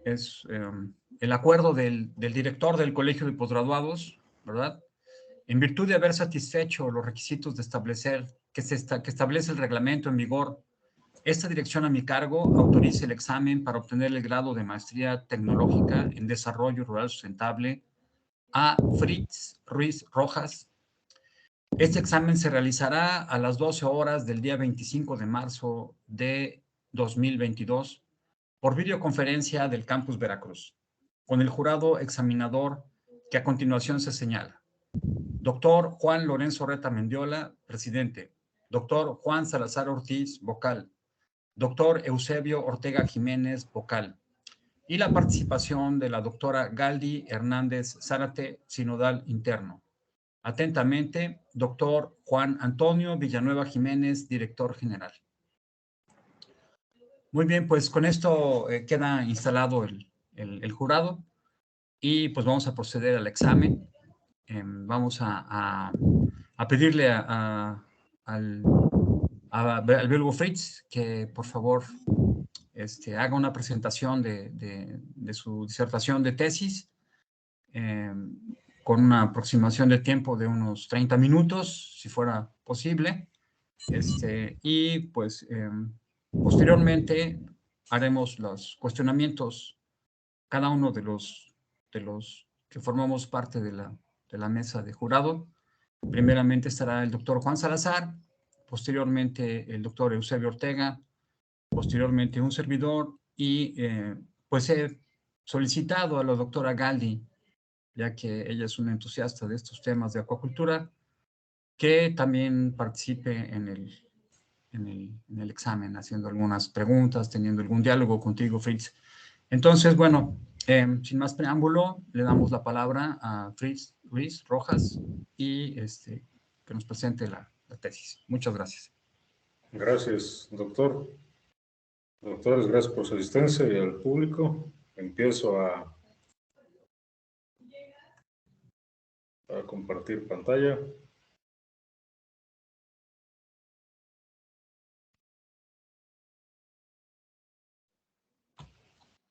es el acuerdo del director del Colegio de Posgraduados, ¿verdad? En virtud de haber satisfecho los requisitos de establecer, que establece el reglamento en vigor, esta dirección a mi cargo autoriza el examen para obtener el grado de maestría tecnológica en desarrollo rural sustentable a Fritz Ruiz Rojas. Este examen se realizará a las 12 horas del día 25 de marzo de 2022 por videoconferencia del Campus Veracruz, con el jurado examinador que a continuación se señala. Doctor Juan Lorenzo Reta Mendiola, presidente. Doctor Juan Salazar Ortiz, vocal. Doctor Eusebio Ortega Jiménez, vocal. Y la participación de la doctora Galdi Hernández Zárate, sinodal interno. Atentamente, doctor Juan Antonio Villanueva Jiménez, director general. Muy bien, pues con esto queda instalado el jurado y pues vamos a proceder al examen. Vamos a pedirle al biólogo Fritz que por favor haga una presentación de su disertación de tesis con una aproximación de tiempo de unos 30 minutos, si fuera posible. Y pues posteriormente haremos los cuestionamientos, cada uno de los que formamos parte de la mesa de jurado. Primeramente estará el doctor Juan Salazar, posteriormente el doctor Eusebio Ortega, posteriormente un servidor y pues he solicitado a la doctora Galdi, ya que ella es una entusiasta de estos temas de acuacultura, que también participe en el examen, haciendo algunas preguntas, teniendo algún diálogo contigo, Fritz. Entonces, bueno, sin más preámbulo, le damos la palabra a Fritz Ruiz Rojas y que nos presente la tesis. Muchas gracias. Gracias, doctor. Doctores, gracias por su asistencia y al público. Empiezo a compartir pantalla.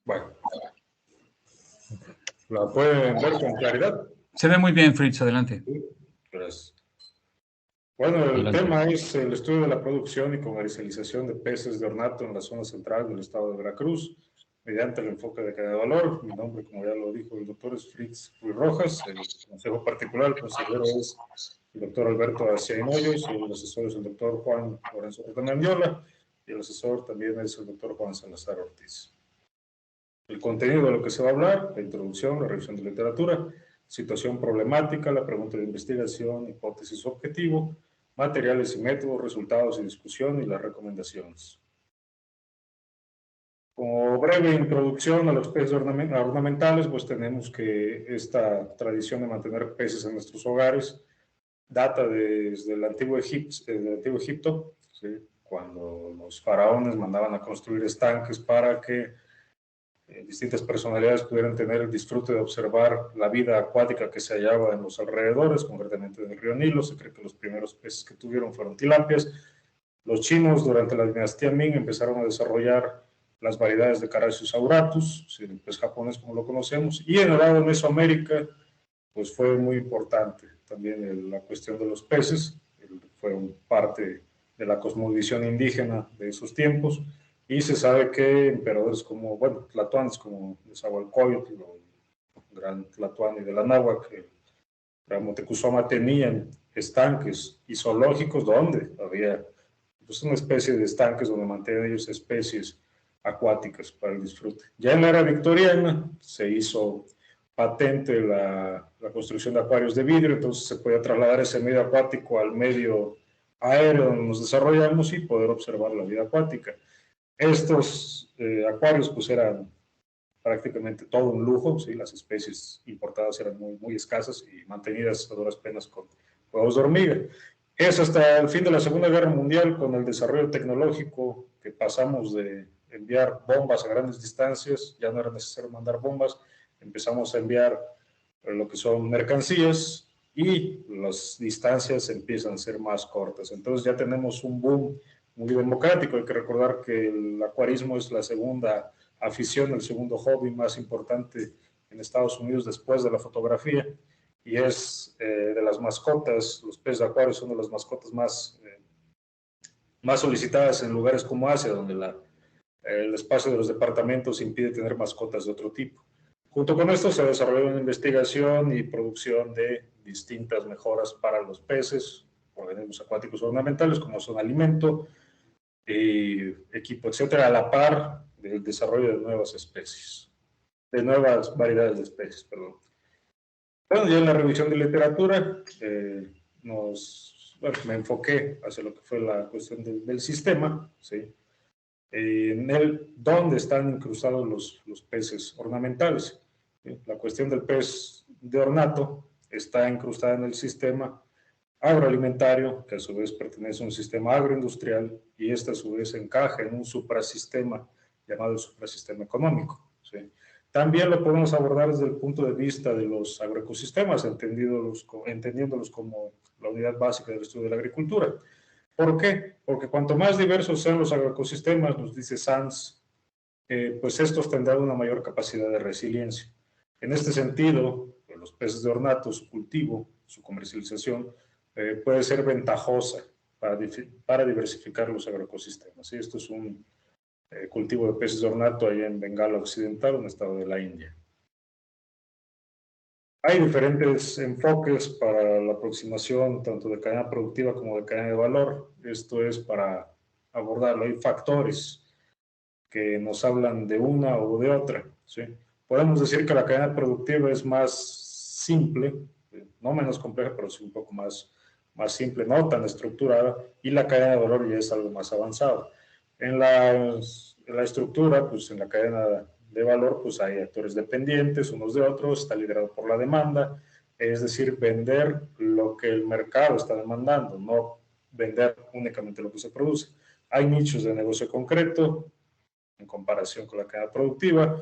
Bueno, ¿la pueden ver con claridad? Se ve muy bien, Fritz, adelante. Sí, gracias. Bueno, el tema es el estudio de la producción y comercialización de peces de ornato en la zona central del estado de Veracruz, mediante el enfoque de cadena de valor. Mi nombre, como ya lo dijo el doctor, es Fritz Ruiz Rojas. El consejo particular, el consejero es el doctor Alberto García Hinoyos, y el asesor es el doctor Juan Lorenzo Reta Mendiola, y el asesor también es el doctor Juan Salazar Ortiz. El contenido de lo que se va a hablar: la introducción, la revisión de literatura, situación problemática, la pregunta de investigación, hipótesis objetivo, materiales y métodos, resultados y discusión, y las recomendaciones. Como breve introducción a los peces ornamentales, pues tenemos que esta tradición de mantener peces en nuestros hogares data desde el antiguo Egipto, ¿sí? Cuando los faraones mandaban a construir estanques para que distintas personalidades pudieran tener el disfrute de observar la vida acuática que se hallaba en los alrededores, concretamente en el río Nilo. Se cree que los primeros peces que tuvieron fueron tilapias. Los chinos, durante la dinastía Ming, empezaron a desarrollar las variedades de Carassius auratus, el pez japonés como lo conocemos, y en el lado de Mesoamérica, pues fue muy importante también la cuestión de los peces. Fue parte de la cosmovisión indígena de esos tiempos. Y se sabe que emperadores como, bueno, tlatoanes como Nezahualcóyotl, el gran tlatoani de la náhuatl, el gran Moctezuma, tenían estanques y zoológicos donde había pues una especie de estanques donde mantenían ellos especies acuáticas para el disfrute. Ya en la era victoriana se hizo patente la construcción de acuarios de vidrio, entonces se podía trasladar ese medio acuático al medio aéreo donde nos desarrollamos y poder observar la vida acuática. Estos acuarios pues eran prácticamente todo un lujo, ¿sí? Las especies importadas eran muy escasas y mantenidas a duras penas con huevos de hormiga. Es hasta el fin de la Segunda Guerra Mundial, con el desarrollo tecnológico, que pasamos de enviar bombas a grandes distancias, ya no era necesario mandar bombas, empezamos a enviar lo que son mercancías y las distancias empiezan a ser más cortas. Entonces ya tenemos un boom muy democrático. Hay que recordar que el acuarismo es la segunda afición, el segundo hobby más importante en Estados Unidos después de la fotografía, y es de las mascotas. Los peces de acuario son de las mascotas más solicitadas en lugares como Asia, donde el espacio de los departamentos impide tener mascotas de otro tipo. Junto con esto se desarrolló una investigación y producción de distintas mejoras para los peces, organismos acuáticos ornamentales, como son alimento, equipo, etcétera, a la par del desarrollo de nuevas especies, de nuevas variedades de especies, perdón. Bueno, ya en la revisión de literatura me enfoqué hacia lo que fue la cuestión del sistema, ¿sí? En dónde están incrustados los peces ornamentales. ¿Sí? La cuestión del pez de ornato está incrustada en el sistema agroalimentario, que a su vez pertenece a un sistema agroindustrial, y este a su vez encaja en un suprasistema llamado el suprasistema económico. ¿Sí? También lo podemos abordar desde el punto de vista de los agroecosistemas, entendiéndolos como la unidad básica del estudio de la agricultura. ¿Por qué? Porque cuanto más diversos sean los agroecosistemas, nos dice Sanz, pues estos tendrán una mayor capacidad de resiliencia. En este sentido, los peces de ornato, su cultivo, su comercialización, puede ser ventajosa para diversificar los agroecosistemas. ¿Sí? Esto es un cultivo de peces de ornato allá en Bengala Occidental, un estado de la India. Hay diferentes enfoques para la aproximación tanto de cadena productiva como de cadena de valor. Esto es para abordarlo. Hay factores que nos hablan de una o de otra. ¿Sí? Podemos decir que la cadena productiva es más simple, no menos compleja, pero sí un poco más simple, no tan estructurada, y la cadena de valor ya es algo más avanzado. En la estructura, pues en la cadena de valor, pues hay actores dependientes unos de otros, está liderado por la demanda, es decir, vender lo que el mercado está demandando, no vender únicamente lo que se produce. Hay nichos de negocio concreto en comparación con la cadena productiva.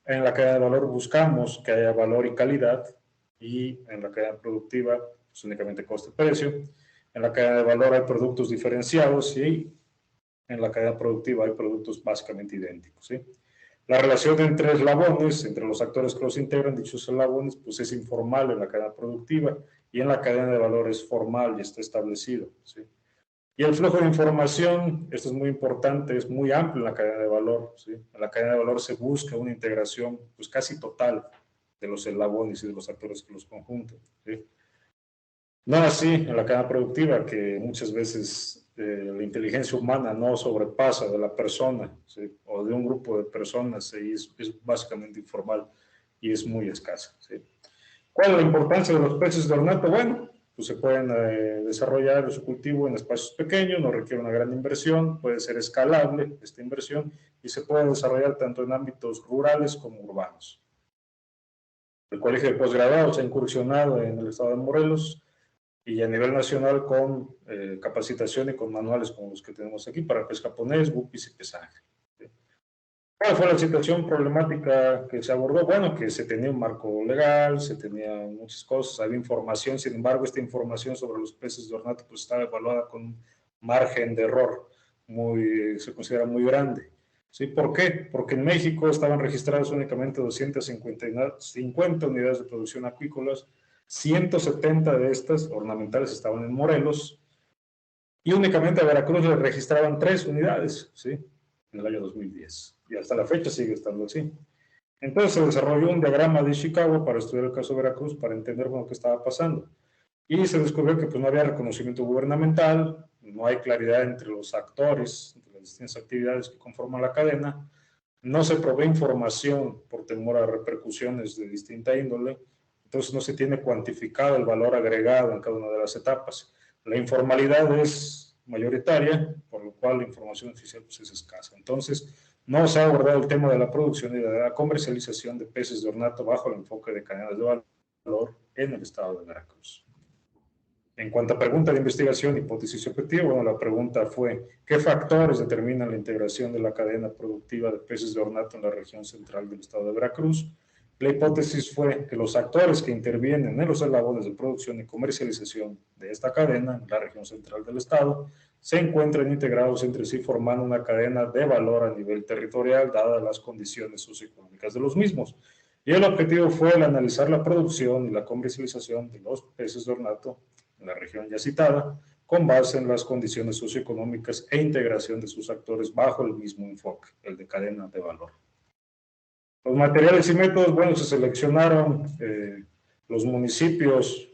En la cadena de valor buscamos que haya valor y calidad, y en la cadena productiva pues únicamente coste-precio. En la cadena de valor hay productos diferenciados y en la cadena productiva hay productos básicamente idénticos. ¿Sí? La relación entre eslabones, entre los actores que los integran, dichos eslabones, pues es informal en la cadena productiva, y en la cadena de valor es formal y está establecido. ¿Sí? Y el flujo de información, esto es muy importante, es muy amplio en la cadena de valor. ¿Sí? En la cadena de valor se busca una integración pues casi total de los eslabones y de los actores que los conjuntan. ¿Sí? No así en la cadena productiva, que muchas veces la inteligencia humana no sobrepasa de la persona, ¿sí? O de un grupo de personas, y es básicamente informal y es muy escasa. ¿Sí? ¿Cuál es la importancia de los peces de ornato? Bueno, pues se pueden desarrollar su cultivo en espacios pequeños, no requiere una gran inversión, puede ser escalable esta inversión, y se puede desarrollar tanto en ámbitos rurales como urbanos. El Colegio de Postgraduados ha incursionado en el estado de Morelos y a nivel nacional con capacitación y con manuales como los que tenemos aquí para pez japonés, guppies y pez ángel. ¿Cuál fue la situación problemática que se abordó? Bueno, que se tenía un marco legal, se tenían muchas cosas, había información, sin embargo, esta información sobre los peces de ornato pues estaba evaluada con un margen de error se considera muy grande. ¿Sí? ¿Por qué? Porque en México estaban registradas únicamente 250 unidades de producción acuícolas, 170 de estas ornamentales estaban en Morelos, y únicamente a Veracruz le registraban 3 unidades, ¿sí? En el año 2010. Y hasta la fecha sigue estando así. Entonces se desarrolló un diagrama de Chicago para estudiar el caso de Veracruz, para entender bueno, qué estaba pasando. Y se descubrió que pues, no había reconocimiento gubernamental, no hay claridad entre los actores, entre las distintas actividades que conforman la cadena, no se provee información por temor a repercusiones de distinta índole, entonces no se tiene cuantificado el valor agregado en cada una de las etapas. La informalidad es mayoritaria, por lo cual la información oficial pues, es escasa. Entonces, no se ha abordado el tema de la producción y de la comercialización de peces de ornato bajo el enfoque de cadenas de valor en el estado de Veracruz. En cuanto a pregunta de investigación, hipótesis y objetivo, bueno, la pregunta fue, ¿qué factores determinan la integración de la cadena productiva de peces de ornato en la región central del estado de Veracruz? La hipótesis fue que los actores que intervienen en los eslabones de producción y comercialización de esta cadena en la región central del estado se encuentran integrados entre sí formando una cadena de valor a nivel territorial, dadas las condiciones socioeconómicas de los mismos. Y el objetivo fue el analizar la producción y la comercialización de los peces de ornato en la región ya citada, con base en las condiciones socioeconómicas e integración de sus actores bajo el mismo enfoque, el de cadena de valor. Los materiales y métodos, bueno, se seleccionaron los municipios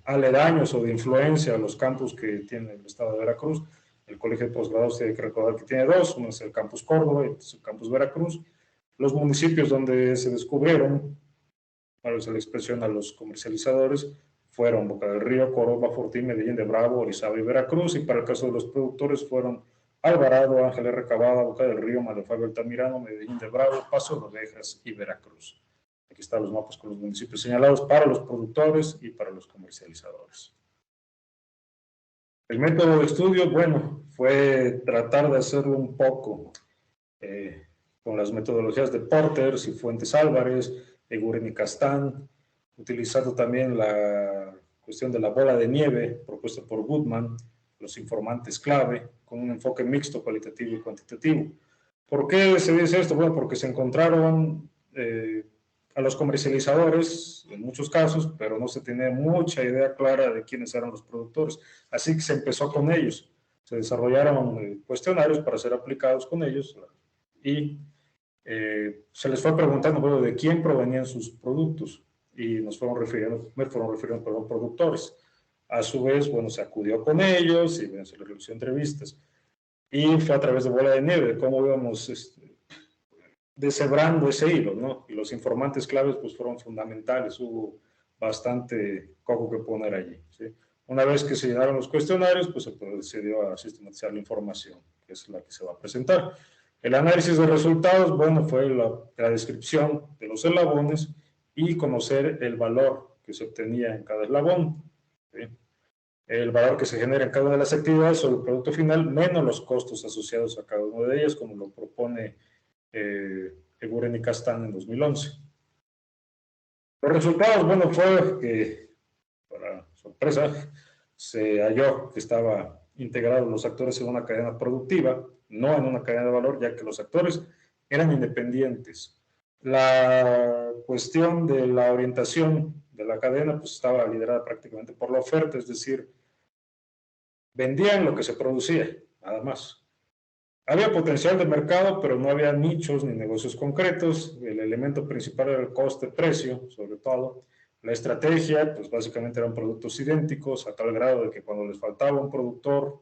aledaños o de influencia a los campus que tiene el estado de Veracruz. El colegio de posgrados tiene que recordar que tiene dos, uno es el campus Córdoba y otro es el campus Veracruz. Los municipios donde se descubrieron, para usar la expresión a los comercializadores, fueron Boca del Río, Córdoba, Fortín, Medellín de Bravo, Orizaba y Veracruz, y para el caso de los productores fueron Alvarado, Ángeles Recabada, Boca del Río, Malefabio Altamirano, Medellín de Bravo, Paso de Ovejas y Veracruz. Aquí están los mapas con los municipios señalados para los productores y para los comercializadores. El método de estudio, bueno, fue tratar de hacerlo un poco con las metodologías de Porter, Cifuentes Álvarez, Eguren y Castán, utilizando también la cuestión de la bola de nieve propuesta por Goodman, los informantes clave, con un enfoque mixto, cualitativo y cuantitativo. ¿Por qué se dice esto? Bueno, porque se encontraron a los comercializadores, en muchos casos, pero no se tenía mucha idea clara de quiénes eran los productores. Así que se empezó con ellos. Se desarrollaron cuestionarios para ser aplicados con ellos y se les fue preguntando, bueno, de quién provenían sus productos y me fueron refiriendo, productores. A su vez, bueno, se acudió con ellos y bueno, se les realizó entrevistas. Y fue a través de bola de nieve, cómo íbamos deshebrando ese hilo, ¿no? Y los informantes claves pues fueron fundamentales, hubo bastante coco que poner allí, ¿sí? Una vez que se llenaron los cuestionarios, pues se procedió a sistematizar la información, que es la que se va a presentar. El análisis de resultados, bueno, fue la descripción de los eslabones y conocer el valor que se obtenía en cada eslabón, ¿sí? El valor que se genera en cada una de las actividades sobre el producto final, menos los costos asociados a cada una de ellas, como lo propone Eguren y Castán en 2011. Los resultados, bueno, fue que, para sorpresa, se halló que estaban integrados los actores en una cadena productiva, no en una cadena de valor, ya que los actores eran independientes. La cuestión de la orientación de la cadena pues estaba liderada prácticamente por la oferta, es decir, vendían lo que se producía, nada más. Había potencial de mercado, pero no había nichos ni negocios concretos. El elemento principal era el coste-precio, sobre todo. La estrategia, pues básicamente eran productos idénticos, a tal grado de que cuando les faltaba un productor,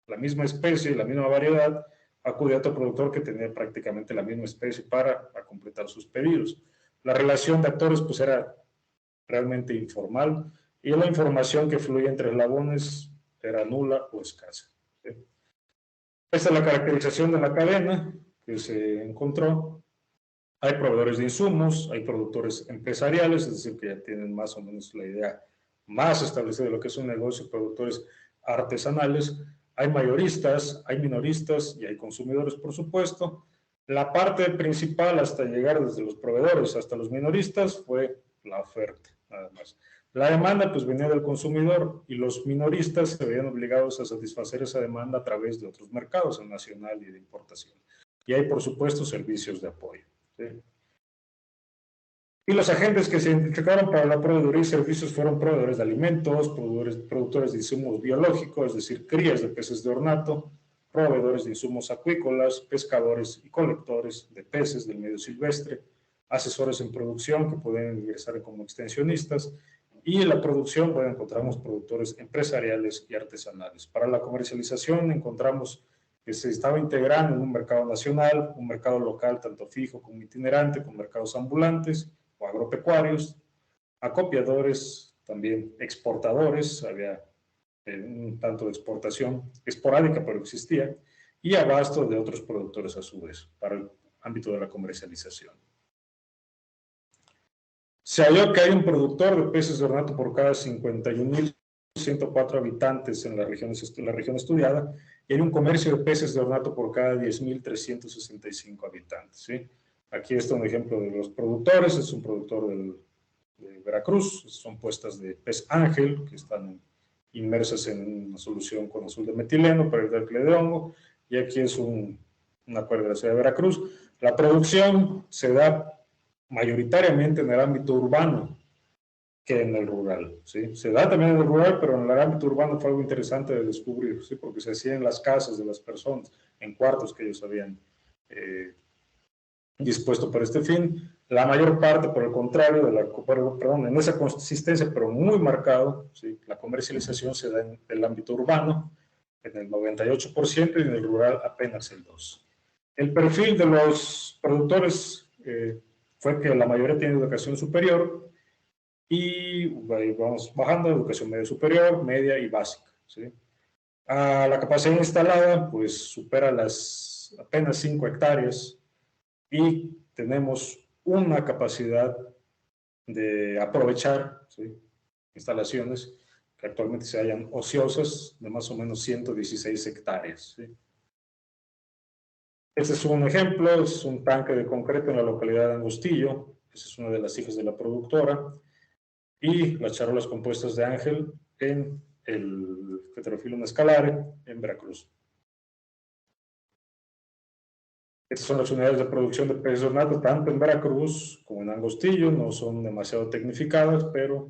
la misma especie y la misma variedad, acudía a otro productor que tenía prácticamente la misma especie para completar sus pedidos. La relación de actores, pues era realmente informal y la información que fluía entre eslabones era nula o escasa. ¿Sí? Esta es la caracterización de la cadena que se encontró. Hay proveedores de insumos, hay productores empresariales, es decir, que ya tienen más o menos la idea más establecida de lo que es un negocio, productores artesanales, hay mayoristas, hay minoristas y hay consumidores, por supuesto. La parte principal hasta llegar desde los proveedores hasta los minoristas fue la oferta, nada más. La demanda pues venía del consumidor y los minoristas se veían obligados a satisfacer esa demanda a través de otros mercados, el nacional y de importación. Y hay, por supuesto, servicios de apoyo. ¿Sí? Y los agentes que se identificaron para la proveeduría y servicios fueron proveedores de alimentos, productores de insumos biológicos, es decir, crías de peces de ornato, proveedores de insumos acuícolas, pescadores y colectores de peces del medio silvestre, asesores en producción que pueden ingresar como extensionistas, y en la producción bueno, encontramos productores empresariales y artesanales. Para la comercialización encontramos que se estaba integrando en un mercado nacional, un mercado local tanto fijo como itinerante, con mercados ambulantes o agropecuarios, acopiadores, también exportadores, había un tanto de exportación esporádica, pero existía, y abasto de otros productores a su vez, para el ámbito de la comercialización. Se halló que hay un productor de peces de ornato por cada 51.104 habitantes en la región estudiada, y hay un comercio de peces de ornato por cada 10.365 habitantes. ¿Sí? Aquí está un ejemplo de los productores, es un productor de Veracruz, son puestas de pez ángel que están inmersas en una solución con azul de metileno para evitar que le dé hongo, y aquí es un acuerdo de la ciudad de Veracruz. La producción se da mayoritariamente en el ámbito urbano que en el rural, ¿sí? Se da también en el rural, pero en el ámbito urbano fue algo interesante de descubrir, ¿sí? Porque se hacía en las casas de las personas, en cuartos que ellos habían dispuesto para este fin. La mayor parte, por el contrario, en esa consistencia, pero muy marcado, ¿sí? La comercialización se da en el ámbito urbano, en el 98%, y en el rural apenas el 2%. El perfil de los productores fue que la mayoría tiene educación superior, y vamos bajando, educación media superior, media y básica, ¿sí? La capacidad instalada pues supera las apenas 5 hectáreas, y tenemos una capacidad de aprovechar, ¿sí?, instalaciones que actualmente se hallan ociosas de más o menos 116 hectáreas, ¿sí? Este es un ejemplo, es un tanque de concreto en la localidad de Angostillo. Esa es una de las hijas de la productora, y las charolas compuestas de Ángel en el Heterophyllum escalare en Veracruz. Estas son las unidades de producción de peces de ornato, tanto en Veracruz como en Angostillo. No son demasiado tecnificadas, pero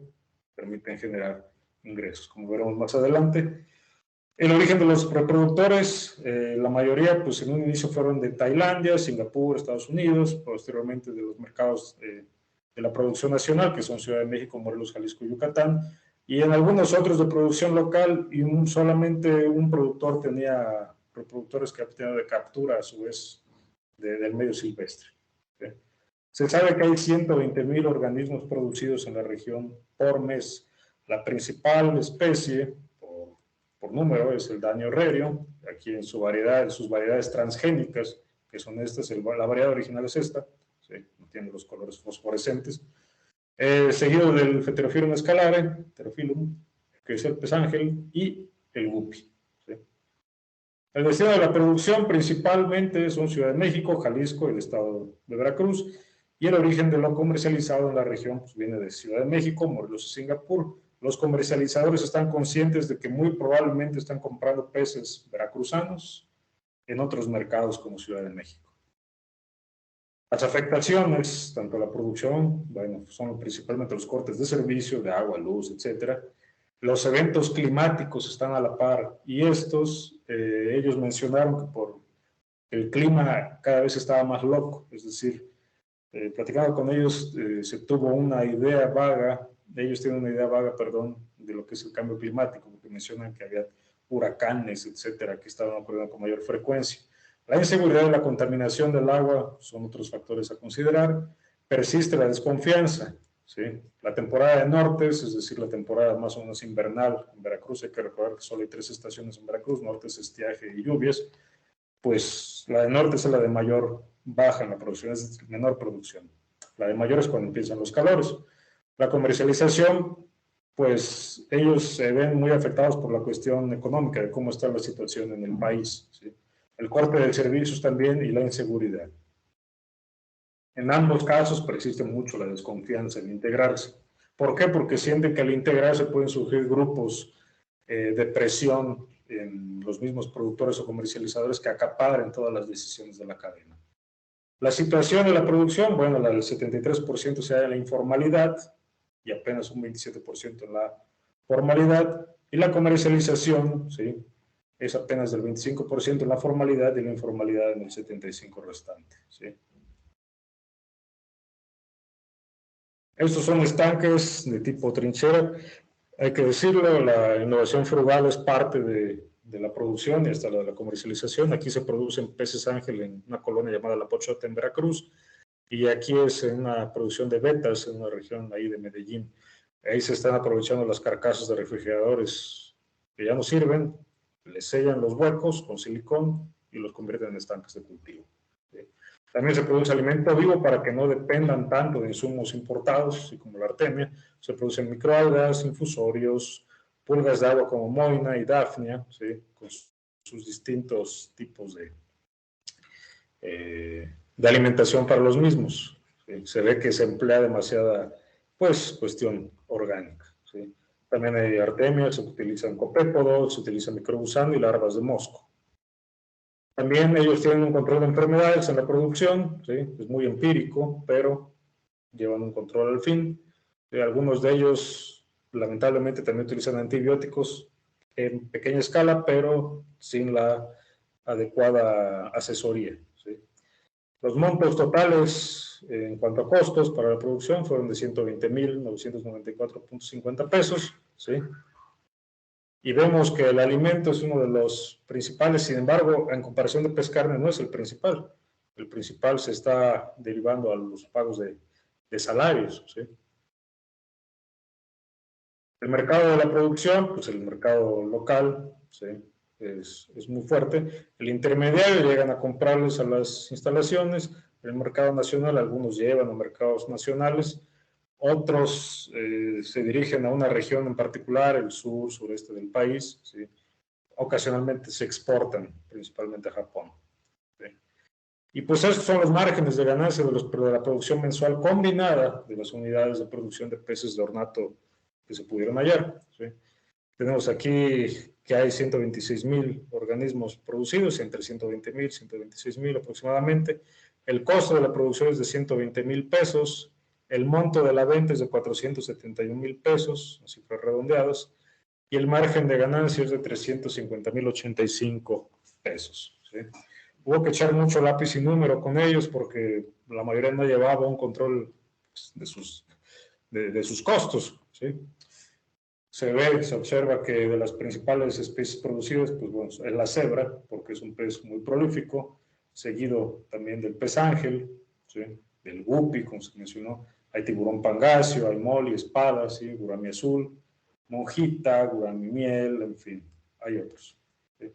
permiten generar ingresos, como veremos más adelante. El origen de los reproductores, la mayoría, pues en un inicio fueron de Tailandia, Singapur, Estados Unidos, posteriormente de los mercados de la producción nacional, que son Ciudad de México, Morelos, Jalisco y Yucatán, y en algunos otros de producción local, y solamente un productor tenía reproductores de captura a su vez del medio silvestre, ¿sí? Se sabe que hay 120,000 organismos producidos en la región por mes. La principal especie por número es el Danio rerio, aquí en sus variedades transgénicas, que son estas. La variedad original es esta, ¿sí? No tiene los colores fosforescentes. Seguido del Heterophyllum escalare, que es el pez ángel, y el guppy, ¿sí? El destino de la producción principalmente son Ciudad de México, Jalisco y el estado de Veracruz, y el origen de lo comercializado en la región pues viene de Ciudad de México, Morelos y Singapur. Los comercializadores están conscientes de que muy probablemente están comprando peces veracruzanos en otros mercados como Ciudad de México. Las afectaciones, tanto a la producción, bueno, son principalmente los cortes de servicio, de agua, luz, etcétera. Los eventos climáticos están a la par, y estos, ellos mencionaron que por el clima cada vez estaba más loco, es decir, platicando con ellos, se tuvo una idea vaga, ellos tienen una idea vaga, perdón, de lo que es el cambio climático, porque mencionan que había huracanes, etcétera, que estaban ocurriendo con mayor frecuencia. La inseguridad y la contaminación del agua son otros factores a considerar. Persiste la desconfianza, ¿sí? La temporada de nortes, es decir, la temporada más o menos invernal en Veracruz, hay que recordar que solo hay 3 estaciones en Veracruz: nortes, estiaje y lluvias. Pues la de norte es la de mayor baja en la producción, es menor producción. La de mayor es cuando empiezan los calores. La comercialización, pues ellos se ven muy afectados por la cuestión económica, de cómo está la situación en el país, ¿sí? El corte de servicios también, y la inseguridad. En ambos casos persiste mucho la desconfianza en integrarse. ¿Por qué? Porque sienten que al integrarse pueden surgir grupos de presión en los mismos productores o comercializadores que acaparen todas las decisiones de la cadena. La situación de la producción, bueno, el 73% se da en la informalidad y apenas un 27% en la formalidad, y la comercialización, ¿sí?, es apenas del 25% en la formalidad y la informalidad en el 75% restante, ¿sí? Estos son estanques de tipo trinchera. Hay que decirlo, la innovación frugal es parte de la producción y hasta la comercialización. Aquí se producen peces ángel en una colonia llamada La Pochota en Veracruz, y aquí es en una producción de vetas en una región ahí de Medellín. Ahí se están aprovechando las carcasas de refrigeradores que ya no sirven, les sellan los huecos con silicón y los convierten en estanques de cultivo, ¿sí? También se produce alimento vivo para que no dependan tanto de insumos importados, así como la artemia. Se producen microalgas, infusorios, pulgas de agua como moina y dafnia, ¿sí?, con sus distintos tipos de alimentación para los mismos, ¿sí? Se ve que se emplea demasiada, pues, cuestión orgánica, ¿sí? También hay artemia, se utilizan copépodos, se utiliza microgusano y larvas de mosco. También ellos tienen un control de enfermedades en la producción, ¿sí? Es muy empírico, pero llevan un control al fin. Algunos de ellos, lamentablemente, también utilizan antibióticos en pequeña escala, pero sin la adecuada asesoría, ¿sí? Los montos totales en cuanto a costos para la producción fueron de 120.994.50 pesos, ¿sí? Y vemos que el alimento es uno de los principales, sin embargo, en comparación de pez carne no es el principal. El principal se está derivando a los pagos de salarios, ¿sí? El mercado de la producción, pues el mercado local, ¿sí? Es muy fuerte. El intermediario llegan a comprarles a las instalaciones. El mercado nacional, algunos llevan a mercados nacionales. Otros se dirigen a una región en particular, el sur, sureste del país, ¿sí? Ocasionalmente se exportan, principalmente a Japón, ¿sí? Y pues estos son los márgenes de ganancia de la producción mensual combinada de las unidades de producción de peces de ornato que se pudieron hallar, ¿sí? Tenemos aquí que hay 126.000 organismos producidos, entre 120.000 y 126.000 aproximadamente. El costo de la producción es de 120.000 pesos. El monto de la venta es de 471.000 pesos, cifras redondeadas. Y el margen de ganancia es de 350.085 pesos, ¿sí? Hubo que echar mucho lápiz y número con ellos porque la mayoría no llevaba un control de sus costos, ¿sí? Se observa que de las principales especies producidas, pues bueno, es la cebra, porque es un pez muy prolífico, seguido también del pez ángel, ¿sí? Del guppy, como se mencionó. Hay tiburón pangacio, hay moli, espada, ¿sí? Gurami azul, monjita, gurami miel, en fin, hay otros, ¿sí?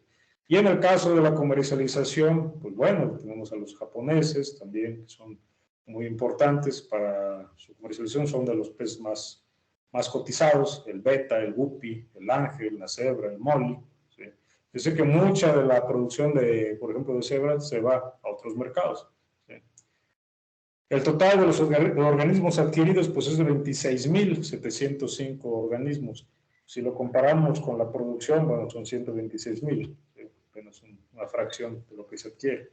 Y en el caso de la comercialización, pues bueno, tenemos a los japoneses también, que son muy importantes para su comercialización, son de los peces más cotizados, el beta, el guppy, el ángel, la cebra, el molly, ¿sí? Yo sé que mucha de la producción de, por ejemplo, de cebra se va a otros mercados, ¿sí? El total de los organismos adquiridos pues es de 26.705 organismos. Si lo comparamos con la producción, bueno, son 126.000, ¿sí? Apenas una fracción de lo que se adquiere.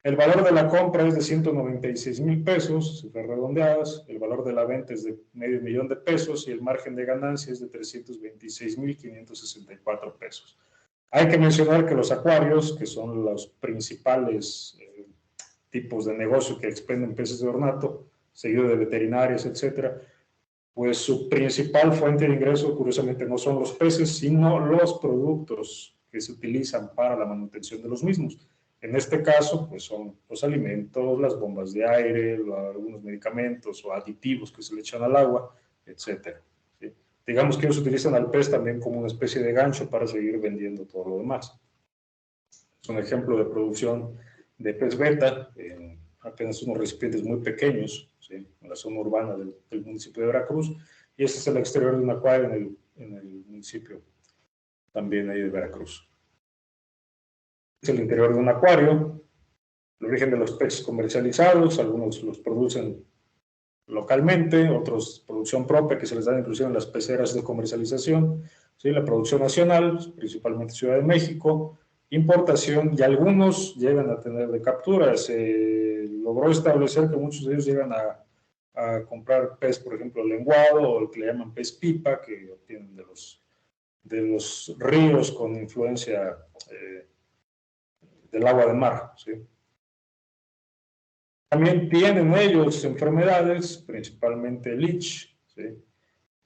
El valor de la compra es de 196.000 pesos, cifras redondeadas. El valor de la venta es de $500,000 de pesos y el margen de ganancia es de 326.564 pesos. Hay que mencionar que los acuarios, que son los principales tipos de negocio que expenden peces de ornato, seguido de veterinarias, etcétera, pues su principal fuente de ingreso, curiosamente, no son los peces, sino los productos que se utilizan para la manutención de los mismos. En este caso, pues son los alimentos, las bombas de aire, algunos medicamentos o aditivos que se le echan al agua, etc. ¿Sí? Digamos que ellos utilizan al pez también como una especie de gancho para seguir vendiendo todo lo demás. Es un ejemplo de producción de pez beta en apenas unos recipientes muy pequeños, ¿sí? En la zona urbana del municipio de Veracruz. Y este es el exterior de un acuario en el municipio también ahí de Veracruz. Es el interior de un acuario, el origen de los peces comercializados, algunos los producen localmente, otros producción propia que se les da inclusive en las peceras de comercialización, ¿sí? La producción nacional, principalmente Ciudad de México, importación y algunos llegan a tener de captura. Se logró establecer que muchos de ellos llegan a comprar pez, por ejemplo, lenguado o el que le llaman pez pipa, que obtienen de los ríos con influencia del agua de mar, ¿sí? También tienen ellos enfermedades, principalmente Leech, ¿sí?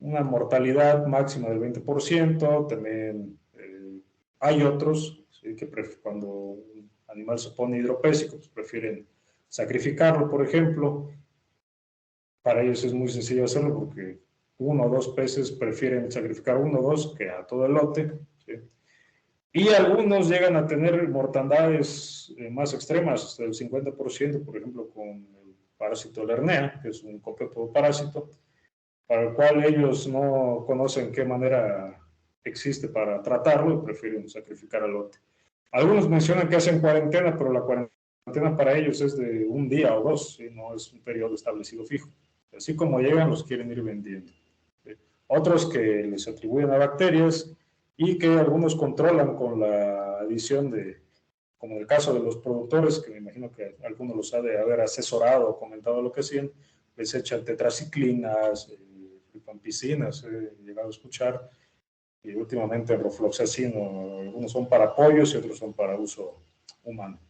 Una mortalidad máxima del 20%. También hay otros, ¿sí? Que cuando un animal se pone hidropésico, pues prefieren sacrificarlo, por ejemplo. Para ellos es muy sencillo hacerlo porque uno o dos peces prefieren sacrificar uno o dos que a todo el lote, ¿sí? Y algunos llegan a tener mortandades más extremas, hasta el 50%, por ejemplo, con el parásito Lernea, que es un copépodo parásito, para el cual ellos no conocen qué manera existe para tratarlo y prefieren sacrificar al lote. Algunos mencionan que hacen cuarentena, pero la cuarentena para ellos es de un día o dos, ¿sí? No es un periodo establecido fijo. Así como llegan, los quieren ir vendiendo, ¿sí? otros que les atribuyen a bacterias y que algunos controlan con la adición de, como en el caso de los productores, que me imagino que algunos los ha de haber asesorado o comentado lo que hacían, les echan tetraciclinas, rifampicinas, he llegado a escuchar, y últimamente rofloxacino, algunos son para pollos y otros son para uso humano.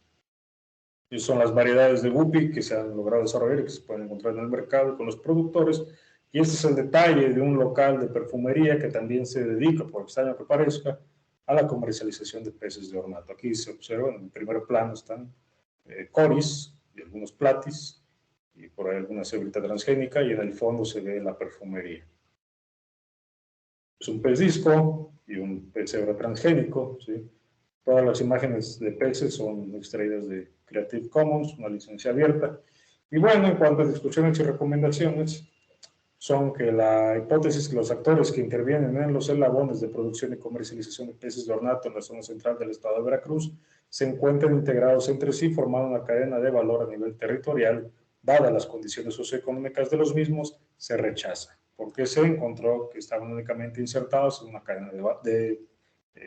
Y son las variedades de guppy que se han logrado desarrollar y que se pueden encontrar en el mercado con los productores. Y este es el detalle de un local de perfumería que también se dedica, por extraño que parezca, a la comercialización de peces de ornato. Aquí se observa, en el primer plano están coris y algunos platis, y por ahí alguna cebrita transgénica, y en el fondo se ve la perfumería. Es un pez disco y un pez cebra transgénico, ¿sí? Todas las imágenes de peces son extraídas de Creative Commons, una licencia abierta. Y bueno, en cuanto a discusiones y recomendaciones, son que la hipótesis que los actores que intervienen en los eslabones de producción y comercialización de peces de ornato en la zona central del estado de Veracruz se encuentran integrados entre sí, formando una cadena de valor a nivel territorial, dadas las condiciones socioeconómicas de los mismos, se rechaza, porque se encontró que estaban únicamente insertados en una cadena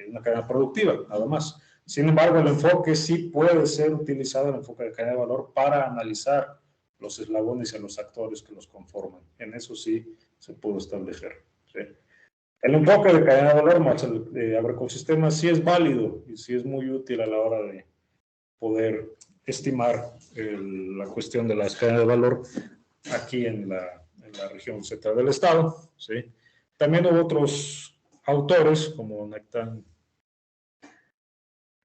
una cadena productiva, nada más. Sin embargo, el enfoque sí puede ser utilizado, el enfoque de cadena de valor, para analizar los eslabones y a los actores que los conforman. En eso sí se pudo establecer. ¿Sí? El enfoque de cadena de valor más el de agroecosistemas sí es válido y sí es muy útil a la hora de poder estimar la cuestión de las cadenas de valor aquí en la región central del estado. ¿Sí? También hubo otros autores como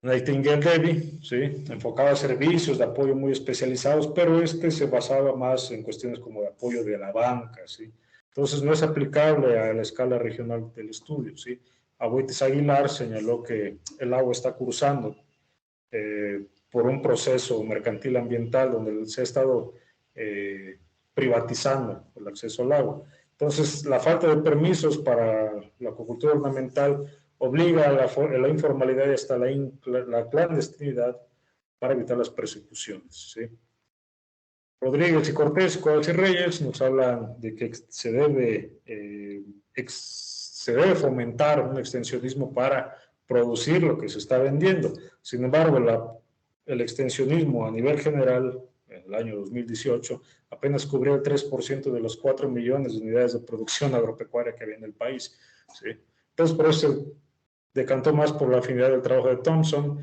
Nightingale Levy, ¿sí? Enfocaba a servicios de apoyo muy especializados, pero este se basaba más en cuestiones como de apoyo de la banca, ¿sí? Entonces no es aplicable a la escala regional del estudio, ¿sí? Aboites Aguilar señaló que el agua está cursando por un proceso mercantil ambiental donde se ha estado privatizando el acceso al agua. Entonces, la falta de permisos para la acuicultura ornamental obliga a la informalidad y hasta la clandestinidad para evitar las persecuciones. ¿Sí? Rodríguez y Cortés, Cuevas y Reyes nos hablan de que se debe fomentar un extensionismo para producir lo que se está vendiendo. Sin embargo, el extensionismo a nivel general, en el año 2018, apenas cubrió el 3% de los 4 millones de unidades de producción agropecuaria que había en el país. ¿Sí? Entonces, por eso se decantó más por la afinidad del trabajo de Thompson,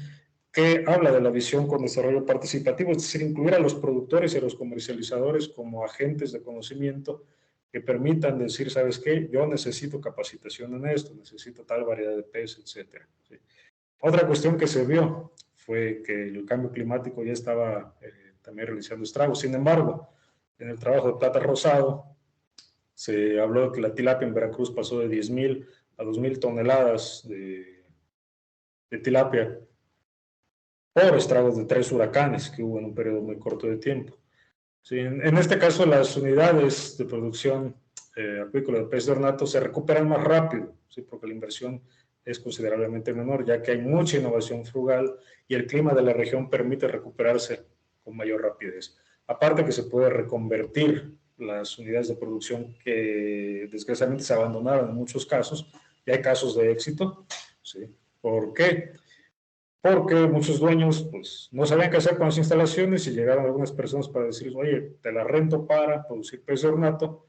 que habla de la visión con desarrollo participativo, es decir, incluir a los productores y a los comercializadores como agentes de conocimiento que permitan decir, ¿sabes qué? Yo necesito capacitación en esto, necesito tal variedad de peces, etc. ¿Sí? Otra cuestión que se vio fue que el cambio climático ya estaba también realizando estragos. Sin embargo, en el trabajo de Plata Rosado se habló de que la tilapia en Veracruz pasó de 10,000 a 2,000 toneladas de tilapia por estragos de 3 huracanes que hubo en un periodo muy corto de tiempo. Sí, en este caso, las unidades de producción acuícola de pez de ornato se recuperan más rápido, ¿sí? Porque la inversión es considerablemente menor, ya que hay mucha innovación frugal y el clima de la región permite recuperarse con mayor rapidez. Aparte que se puede reconvertir las unidades de producción que desgraciadamente se abandonaron en muchos casos, y hay casos de éxito. ¿Sí? ¿Por qué? Porque muchos dueños pues, no sabían qué hacer con las instalaciones y llegaron algunas personas para decirles, oye, te la rento para producir pez de ornato,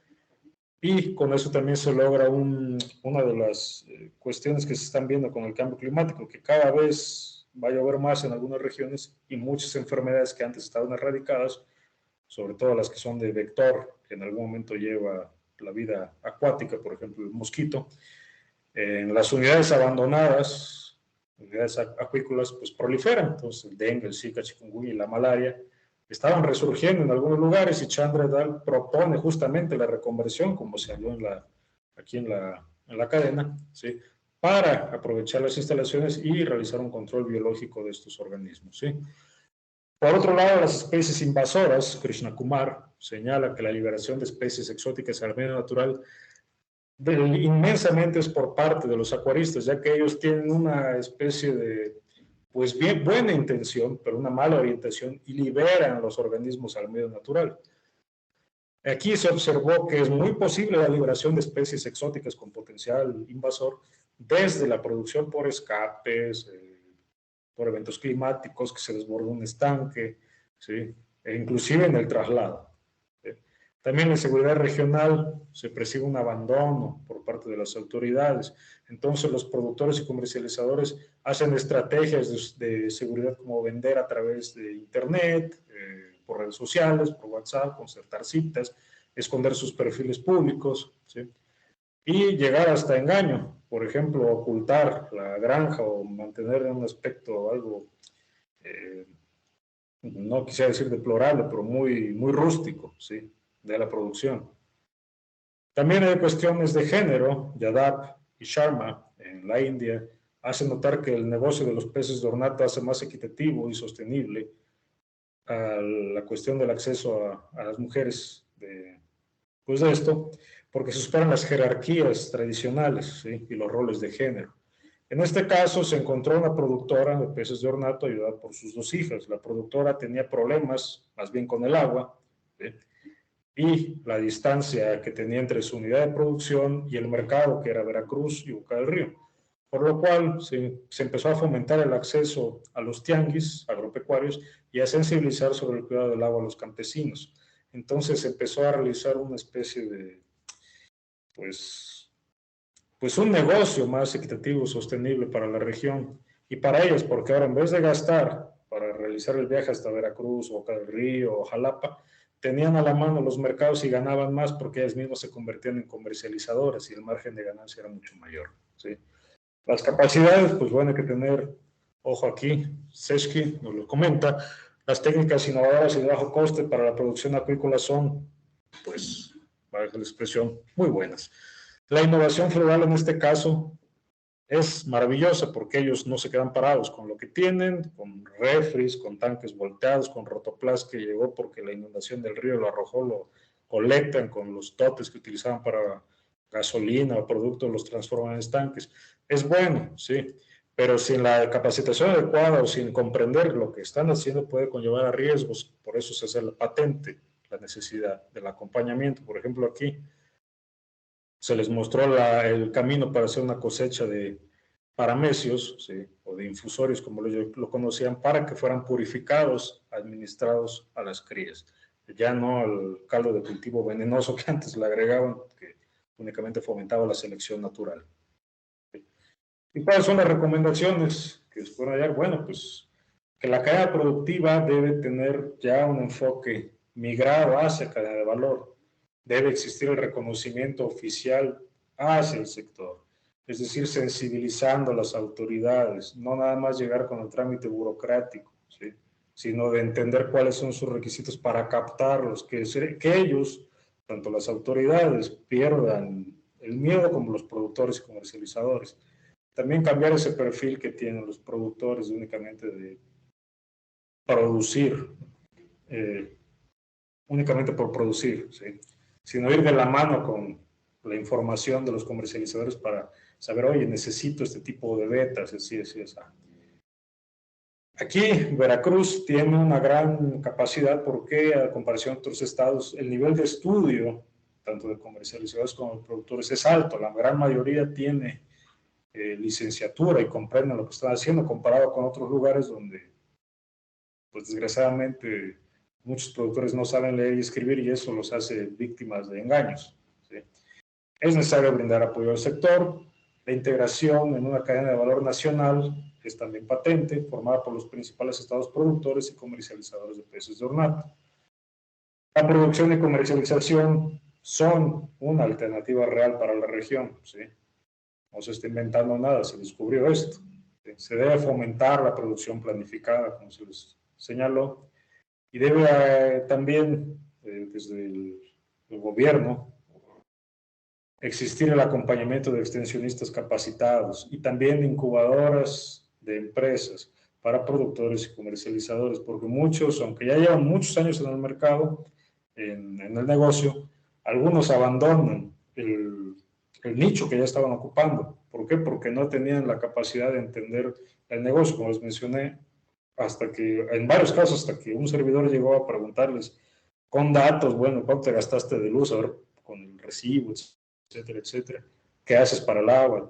y con eso también se logra una de las cuestiones que se están viendo con el cambio climático, que cada vez va a llover más en algunas regiones y muchas enfermedades que antes estaban erradicadas, sobre todo las que son de vector, que en algún momento lleva la vida acuática, por ejemplo el mosquito, en las unidades abandonadas, unidades acuícolas, pues proliferan. Entonces el dengue, el zika, chikungunya y la malaria estaban resurgiendo en algunos lugares, y Chandra et al. Propone justamente la reconversión, como se habló aquí en la cadena, ¿sí? Para aprovechar las instalaciones y realizar un control biológico de estos organismos. ¿Sí? Por otro lado, las especies invasoras, Krishna Kumar señala que la liberación de especies exóticas al medio natural inmensamente es por parte de los acuaristas, ya que ellos tienen una especie de, pues bien, buena intención, pero una mala orientación, y liberan a los organismos al medio natural. Aquí se observó que es muy posible la liberación de especies exóticas con potencial invasor desde la producción por escapes, por eventos climáticos, que se desbordó un estanque, ¿sí? E inclusive en el traslado. ¿Sí? También en seguridad regional se percibe un abandono por parte de las autoridades. Entonces los productores y comercializadores hacen estrategias de seguridad como vender a través de internet, por redes sociales, por WhatsApp, concertar citas, esconder sus perfiles públicos, ¿sí? Y llegar hasta engaño, por ejemplo, ocultar la granja o mantener un aspecto algo, eh, no quisiera decir deplorable, pero muy rústico, ¿sí? De la producción. También hay cuestiones de género. Yadav y Sharma en la India hacen notar que el negocio de los peces de ornato hace más equitativo y sostenible a la cuestión del acceso a las mujeres pues de esto, porque se superan las jerarquías tradicionales, ¿sí? Y los roles de género. En este caso se encontró una productora de peces de ornato ayudada por sus dos hijas. La productora tenía problemas más bien con el agua, ¿sí? Y la distancia que tenía entre su unidad de producción y el mercado, que era Veracruz y Boca del Río. Por lo cual se empezó a fomentar el acceso a los tianguis agropecuarios y a sensibilizar sobre el cuidado del agua a los campesinos. Entonces se empezó a realizar una especie de, pues, pues un negocio más equitativo, sostenible para la región y para ellas, porque ahora en vez de gastar para realizar el viaje hasta Veracruz, Boca del Río o Jalapa, tenían a la mano los mercados y ganaban más porque ellas mismas se convertían en comercializadoras y el margen de ganancia era mucho mayor, ¿sí? Las capacidades, pues bueno, hay que tener ojo aquí, Seshki nos lo comenta, las técnicas innovadoras y de bajo coste para la producción acuícola son, pues, para la expresión, muy buenas. La innovación floral en este caso es maravillosa porque ellos no se quedan parados con lo que tienen, con refris, con tanques volteados, con rotoplas que llegó porque la inundación del río lo arrojó, lo colectan con los totes que utilizaban para gasolina o productos, los transforman en estanques. Es bueno, sí, pero sin la capacitación adecuada o sin comprender lo que están haciendo puede conllevar a riesgos. Por eso se hace la patente, la necesidad del acompañamiento. Por ejemplo, aquí se les mostró el camino para hacer una cosecha de paramecios, ¿sí? O de infusorios, como lo conocían, para que fueran purificados, administrados a las crías. Ya no al caldo de cultivo venenoso que antes le agregaban, que únicamente fomentaba la selección natural. ¿Sí? ¿Y cuáles son las recomendaciones que se pueden hallar? Bueno, pues que la cadena productiva debe tener ya un enfoque migrado hacia cadena de valor. Debe existir el reconocimiento oficial hacia el sector, es decir, sensibilizando a las autoridades, no nada más llegar con el trámite burocrático, ¿sí? Sino de entender cuáles son sus requisitos para captarlos, que ellos, tanto las autoridades, pierdan el miedo como los productores y comercializadores. También cambiar ese perfil que tienen los productores únicamente de producir, eh, únicamente por producir, ¿sí? Sino ir de la mano con la información de los comercializadores para saber, oye, necesito este tipo de betas, así. Aquí Veracruz tiene una gran capacidad porque a comparación de otros estados, el nivel de estudio, tanto de comercializadores como de productores, es alto. La gran mayoría tiene licenciatura y comprenden lo que están haciendo comparado con otros lugares donde, pues desgraciadamente, muchos productores no saben leer y escribir y eso los hace víctimas de engaños, ¿sí? Es necesario brindar apoyo al sector. La integración en una cadena de valor nacional es también patente, formada por los principales estados productores y comercializadores de peces de ornato. La producción y comercialización son una alternativa real para la región, ¿sí? No se está inventando nada, se descubrió esto. ¿Sí? Se debe fomentar la producción planificada, como se les señaló, y debe también, desde el gobierno, existir el acompañamiento de extensionistas capacitados y también de incubadoras de empresas para productores y comercializadores, porque muchos, aunque ya llevan muchos años en el mercado, en el negocio, algunos abandonan el nicho que ya estaban ocupando. ¿Por qué? Porque no tenían la capacidad de entender el negocio, como les mencioné, hasta que, en varios casos, hasta que un servidor llegó a preguntarles, con datos, bueno, cuánto te gastaste de luz, a ver, con el recibo, etcétera, etcétera, qué haces para el agua,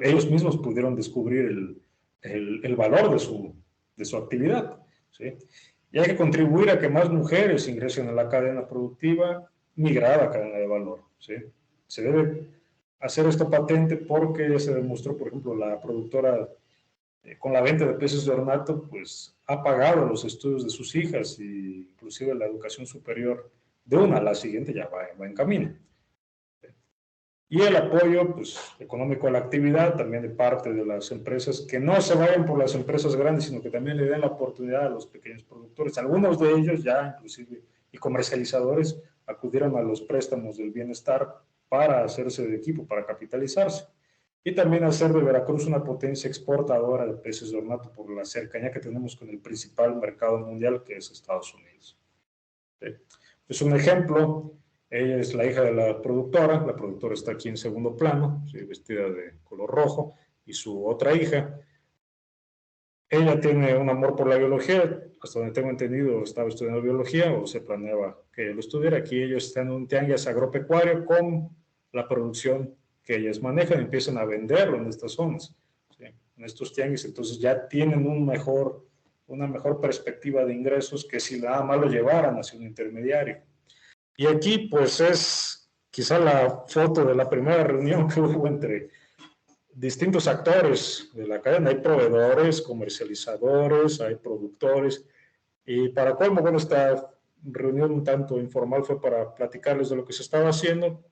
ellos mismos pudieron descubrir el valor de su actividad, ¿sí? Y hay que contribuir a que más mujeres ingresen a la cadena productiva, migrar a la cadena de valor, ¿sí? Se debe hacer esto patente porque se demostró, por ejemplo, la productora con la venta de peces de ornato, pues ha pagado los estudios de sus hijas e inclusive la educación superior de una a la siguiente ya va en camino. Y el apoyo pues, económico a la actividad también de parte de las empresas, que no se vayan por las empresas grandes, sino que también le den la oportunidad a los pequeños productores. Algunos de ellos ya, inclusive, y comercializadores, acudieron a los préstamos del bienestar para hacerse de equipo, para capitalizarse. Y también hacer de Veracruz una potencia exportadora de peces de ornato por la cercanía que tenemos con el principal mercado mundial, que es Estados Unidos. Es un ejemplo. Ella es la hija de la productora está aquí en segundo plano, ¿sí? Vestida de color rojo, y su otra hija. Ella tiene un amor por la biología, hasta donde tengo entendido estaba estudiando biología o se planeaba que lo estudiara. Aquí ellos están en un tianguis agropecuario con la producción que ellas manejan, empiezan a venderlo en estas zonas, ¿sí? En estos tianguis, entonces ya tienen una mejor perspectiva de ingresos que si nada más lo llevaran hacia un intermediario. Y aquí pues es quizá la foto de la primera reunión que hubo entre distintos actores de la cadena. Hay proveedores, comercializadores, hay productores. Y para colmo, bueno, esta reunión un tanto informal fue para platicarles de lo que se estaba haciendo.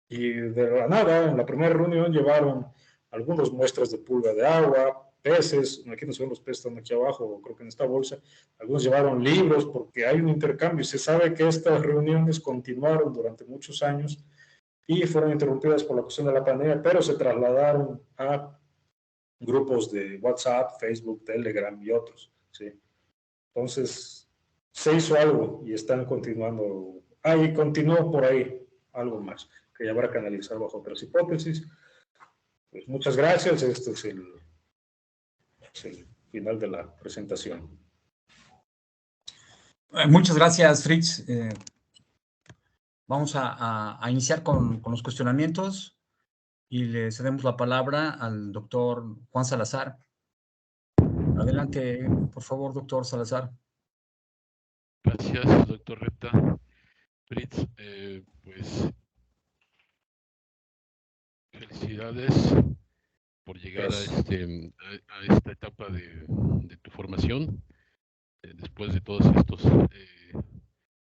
Y de la nada, en la primera reunión llevaron algunas muestras de pulga de agua, peces, aquí no se ven los peces, están aquí abajo, creo que en esta bolsa. Algunos llevaron libros porque hay un intercambio. Se sabe que estas reuniones continuaron durante muchos años y fueron interrumpidas por la cuestión de la pandemia, pero se trasladaron a grupos de WhatsApp, Facebook, Telegram y otros, ¿sí? Entonces, se hizo algo y están continuando. Y continuó por ahí algo más, que ya habrá que analizar bajo otras hipótesis. Pues muchas gracias. Este es el final de la presentación. Muchas gracias, Fritz. Vamos a iniciar con los cuestionamientos y le cedemos la palabra al doctor Juan Salazar. Adelante, por favor, doctor Salazar. Gracias, doctor Repta. Fritz, pues felicidades por llegar a esta etapa de tu formación. Después de todos estos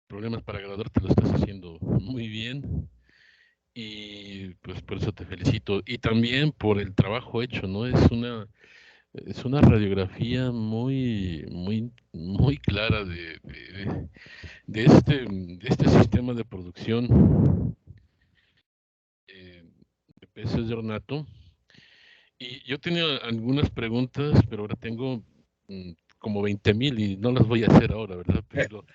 problemas para graduarte, lo estás haciendo muy bien. Y pues por eso te felicito. Y también por el trabajo hecho, ¿no? Es una radiografía muy, muy, muy clara de este sistema de producción de peces de ornato. Y yo tenía algunas preguntas, pero ahora tengo como 20,000 y no las voy a hacer ahora, ¿verdad? Pero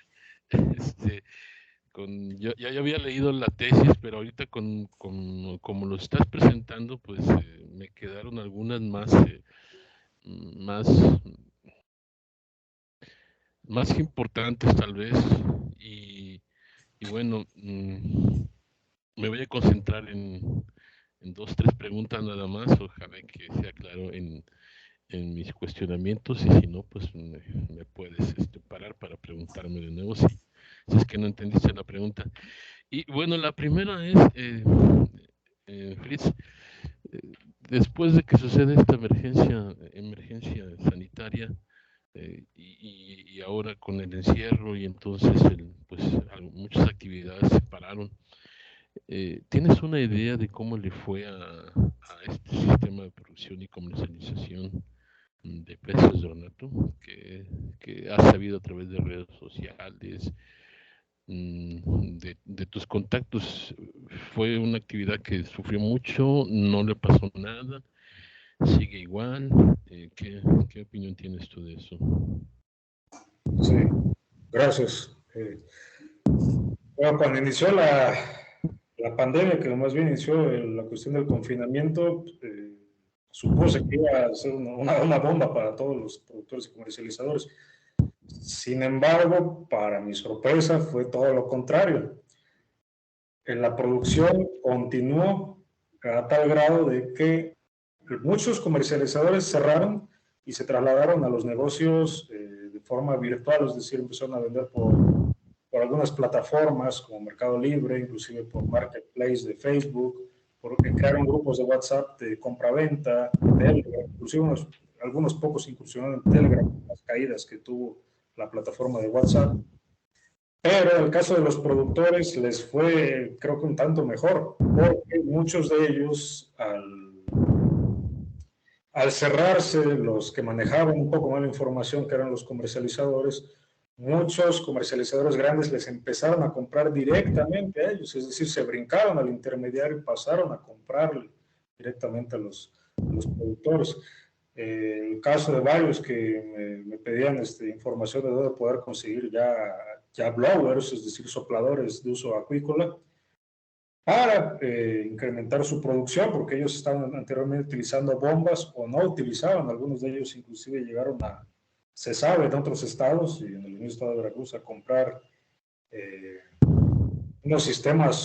ya había leído la tesis, pero ahorita como lo estás presentando, pues me quedaron algunas más importantes tal vez. Y bueno, me voy a concentrar en 2, 3 preguntas nada más. Ojalá que sea claro en mis cuestionamientos, y si no, pues me puedes parar para preguntarme de nuevo si es que no entendiste la pregunta. Y bueno, la primera es, Fritz, después de que sucede esta emergencia sanitaria, y ahora con el encierro y entonces pues muchas actividades se pararon, ¿tienes una idea de cómo le fue a este sistema de producción y comercialización de peces de ornato que has sabido a través de redes sociales, de tus contactos? ¿Fue una actividad que sufrió mucho? ¿No le pasó nada? ¿Sigue igual? ¿Qué opinión tienes tú de eso? Sí, gracias. Bueno, cuando inició la pandemia, que más bien inició la cuestión del confinamiento, supuse que iba a ser una bomba para todos los productores y comercializadores. Sin embargo, para mi sorpresa, fue todo lo contrario. La producción continuó a tal grado de que muchos comercializadores cerraron y se trasladaron a los negocios de forma virtual, es decir, empezaron a vender por algunas plataformas como Mercado Libre, inclusive por Marketplace de Facebook, porque crearon grupos de WhatsApp de compra-venta, Telegram, inclusive algunos pocos incursionaron en Telegram, las caídas que tuvo la plataforma de WhatsApp. Pero en el caso de los productores les fue, creo que un tanto mejor, porque muchos de ellos, al cerrarse, los que manejaban un poco más la información, que eran los comercializadores, muchos comercializadores grandes les empezaron a comprar directamente a ellos, es decir, se brincaron al intermediario y pasaron a comprarle directamente a los productores. El caso de varios que me pedían información de dónde poder conseguir ya blowers, es decir, sopladores de uso acuícola, para incrementar su producción, porque ellos estaban anteriormente utilizando bombas o no utilizaban, algunos de ellos inclusive llegaron se sabe, en otros estados y en el mismo estado de Veracruz, a comprar unos sistemas